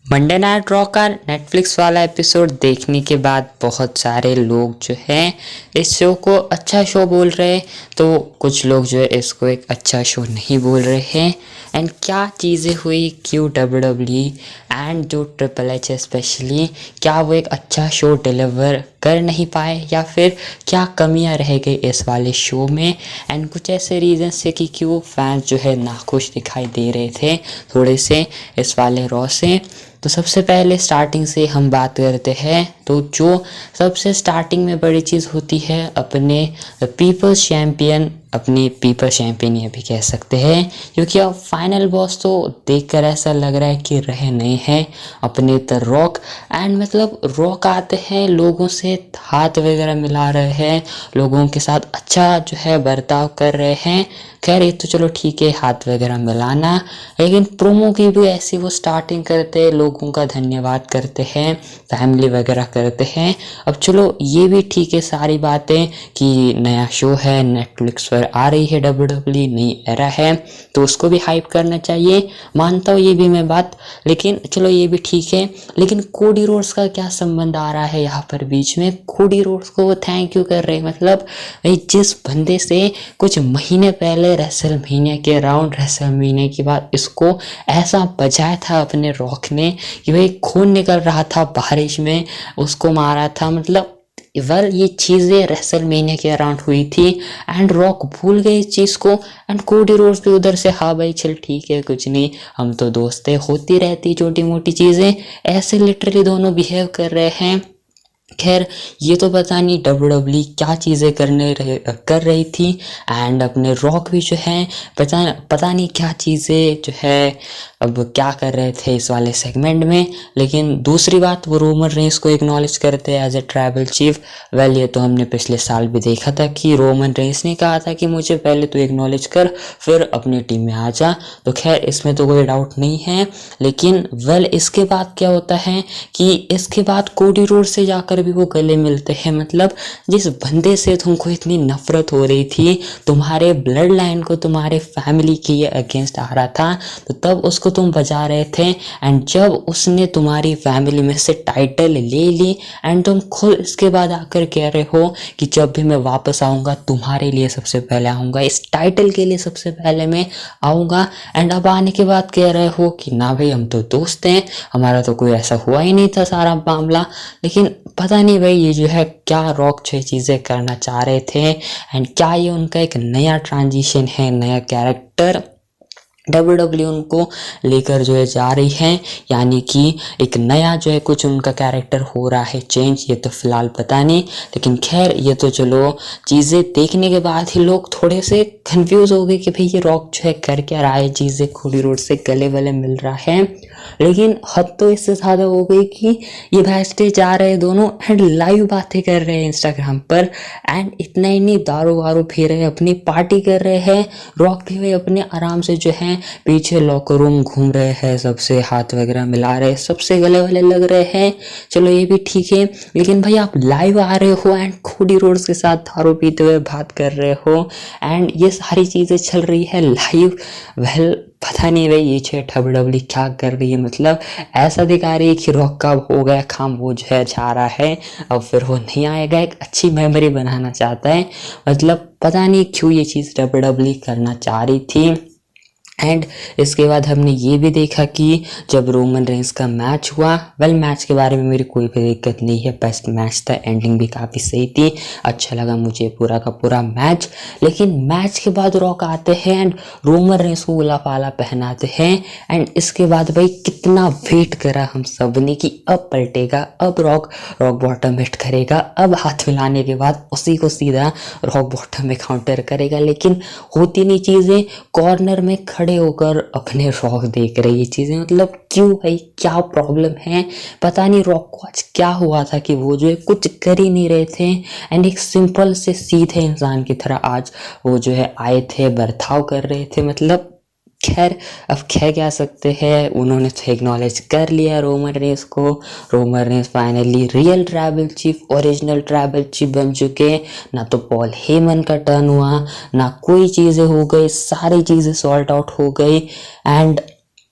Monday night raw का Netflix वाला episode देखने के बाद बहुत सारे लोग जो हैं इस शो को अच्छा शो बोल रहे हैं, तो कुछ लोग जो है इसको एक अच्छा शो नहीं बोल रहे हैं। एंड क्या चीज़ें हुई, क्यों डब्ल्यू एंड जो ट्रिपल एच स्पेशली, क्या वो एक अच्छा शो डिलीवर कर नहीं पाए या फिर क्या कमियां रह गई इस वाले शो में। एंड कुछ ऐसे रीजंस है कि क्यों फैंस जो है नाखुश दिखाई दे रहे थे थोड़े से इस वाले रॉ से। तो सबसे पहले स्टार्टिंग से हम बात करते हैं, तो जो सबसे स्टार्टिंग में बड़ी चीज़ होती है अपने पीपल्स चैम्पियन, अपने पीपल चैम्पियन ये भी कह सकते हैं, क्योंकि अब फाइनल बॉस तो देखकर ऐसा लग रहा है कि रहे नहीं हैं अपने द रॉक। एंड मतलब रॉक आते हैं, लोगों से हाथ वगैरह मिला रहे हैं, लोगों के साथ अच्छा जो है बर्ताव कर रहे हैं। खैर ये तो चलो ठीक है, हाथ वगैरह मिलाना, लेकिन प्रोमो की भी ऐसी वो स्टार्टिंग करते हैं, लोगों का धन्यवाद करते हैं, फैमिली वगैरह करते हैं। अब चलो ये भी ठीक है सारी बातें कि नया शो है, नेटफ्लिक्स पर आ रही है डब्ल्यू नई एरा है, तो उसको भी हाइप करना चाहिए, मानता हूँ ये भी मैं बात। लेकिन चलो ये भी ठीक है, लेकिन कोडी रोड्स का क्या संबंध आ रहा है यहाँ पर बीच में? कोडी रोड्स को वो थैंक यू कर रहे हैं, मतलब भाई जिस बंदे से कुछ महीने पहले रेसलमेनिया के अराउंड, रेसलमेनिया के बाद इसको ऐसा बजाया था अपने रॉक ने कि भाई खून निकल रहा था बारिश में, उसको मारा था। मतलब ये चीज़ें रेसलमेनिया के अराउंड हुई थी एंड रॉक भूल गए इस चीज़ को। एंड कोडी रोड्स भी उधर से हाँ भाई चल ठीक है, कुछ नहीं, हम तो दोस्त है, होती रहती छोटी मोटी चीज़ें, ऐसे लिटरली दोनों बिहेव कर रहे हैं। खैर ये तो पता नहीं डब्ल्यू क्या चीज़ें कर रही थी। एंड अपने रॉक भी जो है पता नहीं क्या चीज़ें जो है अब क्या कर रहे थे इस वाले सेगमेंट में। लेकिन दूसरी बात, वो रोमन रेंस को एक्नॉलेज करते हैं as a tribal chief. Well ये तो हमने पिछले साल भी देखा था कि रोमन रेंस ने कहा था कि मुझे पहले तो एक्नॉलेज कर फिर अपनी टीम में आ जा, तो खैर इसमें तो कोई डाउट नहीं है। लेकिन वेल इसके बाद क्या होता है कि इसके बाद कोडी रोड से जाकर भी वो गले मिलते हैं। मतलब जिस बंदे से तुमको इतनी नफरत हो रही थी, तुम्हारे ब्लड लाइन को, तुम्हारे फैमिली के अगेंस्ट आ रहा था, तो तब उसको तुम बजा रहे थे। एंड जब उसने तुम्हारी फैमिली में से टाइटल ले ली एंड तुम खुद इसके बाद आकर कह रहे हो कि जब भी मैं वापस आऊँगा तुम्हारे लिए सबसे पहले आऊँगा, इस टाइटल के लिए सबसे पहले मैं आऊँगा। एंड अब आने के बाद कह रहे हो कि ना भाई हम तो दोस्त हैं, हमारा तो कोई ऐसा हुआ ही नहीं था सारा मामला। लेकिन पता नहीं भाई ये जो है क्या रॉक जो चीज़ें करना चाह रहे थे, एंड क्या ये उनका एक नया ट्रांजिशन है, नया कैरेक्टर डब्ल्यू उनको लेकर जो है जा रही है, यानी कि एक नया जो है कुछ उनका कैरेक्टर हो रहा है चेंज, ये तो फिलहाल पता नहीं। लेकिन खैर ये तो चलो चीज़ें देखने के बाद ही लोग थोड़े से कंफ्यूज हो गए कि भाई ये रॉक जो है कर क्या रहा है, चीज़ें कोडी रोड से गले वले मिल रहा है। लेकिन हद तो इससे ज़्यादा हो गई कि ये बैस्टेज जा रहे हैं दोनों एंड लाइव बातें कर रहे हैं इंस्टाग्राम पर, एंड इतना ही नहीं दारू वारू पी रहे हैं, अपनी पार्टी कर रहे हैं। रॉक भी भाई अपने आराम से जो है पीछे लॉकर रूम घूम रहे हैं, सबसे हाथ वगैरह मिला रहे हैं, सबसे गले वाले लग रहे हैं, चलो ये भी ठीक है। लेकिन भाई आप लाइव आ रहे हो एंड कोडी रोड्स के साथ दारू पीते हुए बात कर रहे हो, एंड ये सारी चीज़ें चल रही है लाइव। वेल पता नहीं भाई ये छे डब्ल्यू क्या कर रही है, मतलब ऐसा दिखा रही है कि रॉक कब हो गया काम, वो जो है जा रहा है, अब फिर वो नहीं आएगा, एक अच्छी मेमोरी बनाना चाहता है। मतलब पता नहीं क्यों ये चीज़ डब्ल्यू करना चाह रही थी। एंड इसके बाद हमने ये भी देखा कि जब रोमन रेंस का मैच हुआ, वेल मैच के बारे में मेरी कोई भी दिक्कत नहीं है, बेस्ट मैच था, एंडिंग भी काफ़ी सही थी, अच्छा लगा मुझे पूरा का पूरा मैच। लेकिन मैच के बाद रॉक आते हैं एंड रोमन रेंस को उला पाला पहनाते हैं। एंड इसके बाद भाई कितना वेट करा हम सब ने कि अब पलटेगा, अब रॉक बॉटम हिट करेगा, अब हाथ मिलाने के बाद उसी को सीधा रॉक बॉटम में काउंटर करेगा। लेकिन होती नहीं चीज़ें, कॉर्नर में खड़े होकर अपने रॉक देख रही है चीजें। मतलब क्यों भाई, क्या प्रॉब्लम है? पता नहीं रॉक को आज क्या हुआ था कि वो जो है कुछ कर ही नहीं रहे थे एंड एक सिंपल से सीधे इंसान की तरह आज वो जो है आए थे, बर्ताव कर रहे थे। मतलब खैर अब कह सकते हैं, उन्होंने तो एक्नॉलेज कर लिया रोमन रेंस को। Roman Reigns finally real tribal chief, original tribal chief बन चुके। ना तो पॉल हेमन का टर्न हुआ, ना कोई चीज़ें हो गई, सारी चीज़ें सॉल्ट आउट हो गई। एंड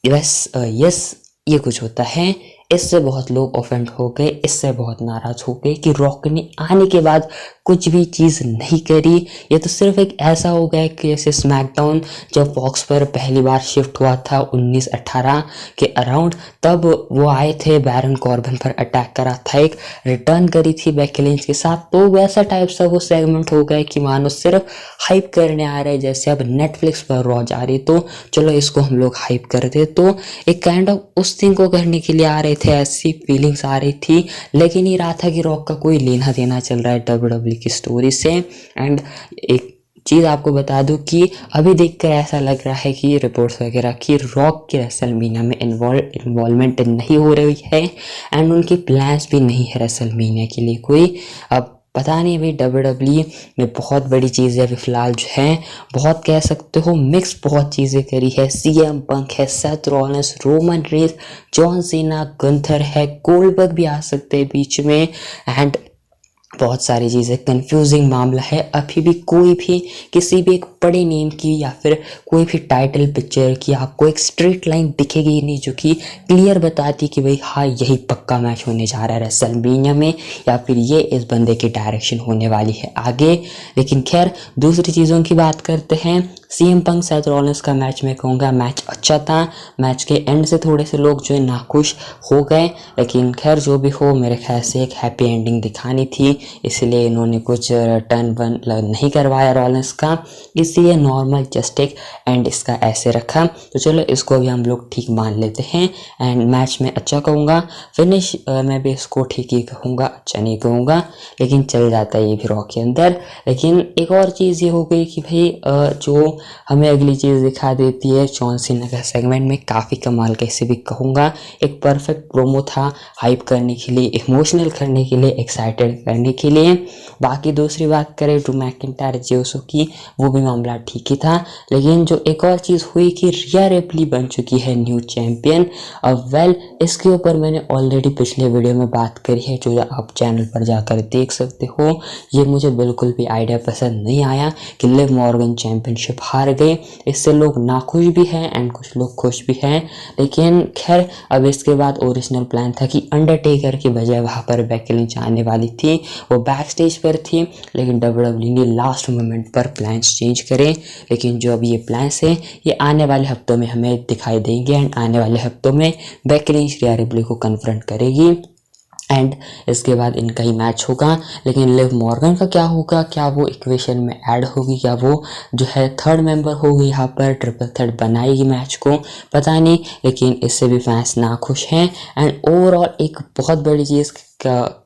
यस ये कुछ होता है। इससे बहुत लोग ऑफेंड हो गए, इससे बहुत नाराज हो गए कि रॉक ने आने के बाद कुछ भी चीज़ नहीं करी। ये तो सिर्फ एक ऐसा हो गया कि जैसे स्मैकडाउन जब फॉक्स पर पहली बार शिफ्ट हुआ था 1918 के अराउंड, तब वो आए थे, बैरन कॉर्बिन पर अटैक करा था, एक रिटर्न करी थी बेकी लिंच के साथ। तो वैसा टाइप सा वो सेगमेंट हो गया कि मानो सिर्फ हाइप करने आ रहे, जैसे अब नेटफ्लिक्स पर रॉ जा रही तो चलो इसको हम लोग हाइप कर दे। तो एक काइंड ऑफ उस थिंग को करने के लिए आ रहे थे, ऐसी फीलिंग्स आ रही थी। लेकिन ये रहा था कि रॉक का कोई लेना देना चल रहा है डब्ल्यूडब्ल्यू की स्टोरी से। एंड एक चीज़ आपको बता दूं कि अभी देखकर ऐसा लग रहा है कि रिपोर्ट्स वगैरह कि रॉक की रेसलमीनिया में इन्वॉल्वमेंट नहीं हो रही है एंड उनके प्लान्स भी नहीं है रेसलमीनिया के लिए कोई। अब पता नहीं भाई, डब्ल्यूडब्ल्यू में बहुत बड़ी चीज़ है अभी फ़िलहाल जो है, बहुत कह सकते हो मिक्स बहुत चीज़ें करी है। सीएम पंक है, Seth Rollins, Roman Reigns, John Cena, Gunther है, गोल्डबर्ग भी आ सकते हैं बीच में एंड बहुत सारी चीज़ें। कंफ्यूजिंग मामला है, अभी भी कोई भी किसी भी एक बड़े नेम की या फिर कोई भी टाइटल पिक्चर की आपको एक स्ट्रेट लाइन दिखेगी नहीं जो कि क्लियर बताती कि भाई हाँ यही पक्का मैच होने जा रहा है रेसलमेनिया में, या फिर ये इस बंदे की डायरेक्शन होने वाली है आगे। लेकिन खैर दूसरी चीज़ों की बात करते हैं। सीएम पंक सेथ रॉलिंस का मैच मैं कहूँगा मैच अच्छा था। मैच के एंड से थोड़े से लोग जो है नाखुश हो गए, लेकिन खैर जो भी हो मेरे ख्याल से एक हैप्पी एंडिंग दिखानी थी, इसलिए इन्होंने कुछ टर्न वन नहीं करवाया रॉलिंस का, इसलिए नॉर्मल जस्ट एक एंड इसका ऐसे रखा। तो चलो इसको भी हम लोग ठीक मान लेते हैं एंड मैच में अच्छा कहूँगा। फिनिश मैं भी इसको ठीक ही कहूँगा, अच्छा नहीं कहूँगा, लेकिन चल जाता है ये भी रॉ के अंदर। लेकिन एक और चीज़ ये हो गई कि भाई जो हमें अगली चीज़ दिखा देती है जॉन सीना का सेगमेंट में काफ़ी कमाल कैसे भी कहूँगा, एक परफेक्ट प्रोमो था हाइप करने के लिए, इमोशनल करने के लिए, एक्साइटेड करने के लिए। बाकी दूसरी बात करें ड्रू मैकिंटायर जेउसो की, वो भी मामला ठीक ही था। लेकिन जो एक और चीज़ हुई कि रिया रिप्ली बन चुकी है न्यू चैंपियन। अब वेल इसके ऊपर मैंने ऑलरेडी पिछले वीडियो में बात करी है, जो आप चैनल पर जाकर देख सकते हो। ये मुझे बिल्कुल भी आइडिया पसंद नहीं आया कि लिव मॉर्गन चैंपियनशिप हार गए, इससे लोग नाखुश भी हैं एंड कुछ लोग खुश भी हैं। लेकिन खैर अब इसके बाद ओरिजिनल प्लान था कि अंडरटेकर की बजाय वहाँ पर बेकी लिंच आने वाली थी, वो बैक स्टेज पर थी, लेकिन डब्ल्यूडब्ल्यू ने लास्ट मोमेंट पर प्लान्स चेंज करे। लेकिन जो अब ये प्लान्स है ये आने वाले हफ्तों में हमें दिखाई देंगे एंड आने वाले हफ्तों में बेकी लिंच रिया रिप्ली को कन्फ्रंट करेगी एंड इसके बाद इनका ही मैच होगा। लेकिन लिव मॉर्गन का क्या होगा, क्या वो इक्वेशन में ऐड होगी, क्या वो जो है थर्ड मेंबर होगी यहाँ पर, ट्रिपल थर्ड बनाएगी मैच को, पता नहीं। लेकिन इससे भी फैंस नाखुश हैं एंड ओवरऑल एक बहुत बड़ी चीज़ का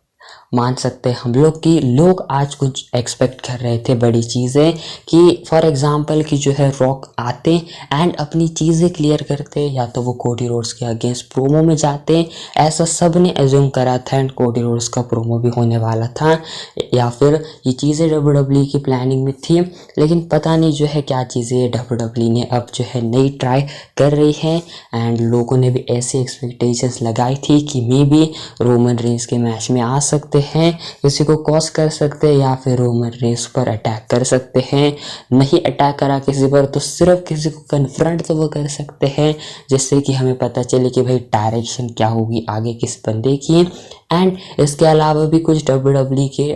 मान सकते हैं हम लोग कि लोग आज कुछ एक्सपेक्ट कर रहे थे बड़ी चीज़ें, कि फॉर एग्जांपल कि जो है रॉक आते एंड अपनी चीज़ें क्लियर करते, या तो वो कोडी रोड्स के अगेंस्ट प्रोमो में जाते, ऐसा सब ने एज्यूम करा था एंड कोडी रोड्स का प्रोमो भी होने वाला था, या फिर ये चीज़ें डब्ल्यूडब्ल्यू की प्लानिंग में थी। लेकिन पता नहीं जो है क्या चीज़ें डब्ल्यूडब्ल्यू ने अब जो है नई ट्राई कर रही है एंड लोगों ने भी ऐसी एक्सपेक्टेशंस लगाई थी कि मे बी रोमन रेंस के मैच में आ सकते हैं, किसी को कॉज कर सकते हैं, या फिर रोमन रेंस पर अटैक कर सकते हैं। नहीं अटैक करा किसी पर तो सिर्फ किसी को कन्फ्रंट तो वो कर सकते हैं, जिससे कि हमें पता चले कि भाई डायरेक्शन क्या होगी आगे किस बंदे की। एंड इसके अलावा भी कुछ डब्ल्यूडब्ल्यू के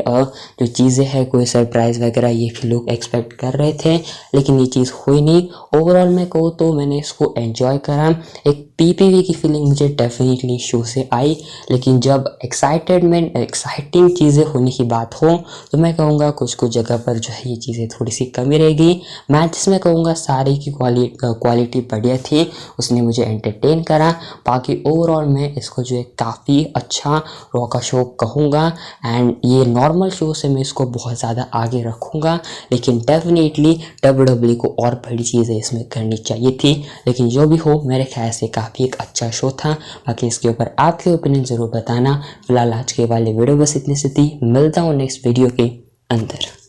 जो चीज़ें हैं, कोई सरप्राइज़ वगैरह ये भी लोग एक्सपेक्ट कर रहे थे, लेकिन ये चीज़ हुई नहीं। ओवरऑल मैं कहूँ तो मैंने इसको एंजॉय करा, एक पीपीवी की फीलिंग मुझे डेफिनेटली शो से आई। लेकिन जब एक्साइटिंग चीज़ें होने की बात हो तो मैं कहूँगा कुछ कुछ जगह पर जो है ये चीज़ें थोड़ी सी कमी रहेगी। मैचेस में कहूँगा सारी की क्वालिटी बढ़िया थी, उसने मुझे एंटरटेन करा। बाकी ओवरऑल मैं इसको जो है काफ़ी अच्छा रॉ का शो कहूँगा एंड ये नॉर्मल शो से मैं इसको बहुत ज़्यादा आगे रखूँगा। लेकिन डेफिनेटली डब्ल्यूडब्ल्यू को और बड़ी चीज़ें इसमें करनी चाहिए थी। लेकिन जो भी हो मेरे ख्याल से काफ़ी एक अच्छा शो था। बाकी इसके ऊपर आपके ओपिनियन ज़रूर बताना। फिलहाल आज के वाले वीडियो बस इतनी सी थी, मिलता हूँ नेक्स्ट वीडियो के अंदर।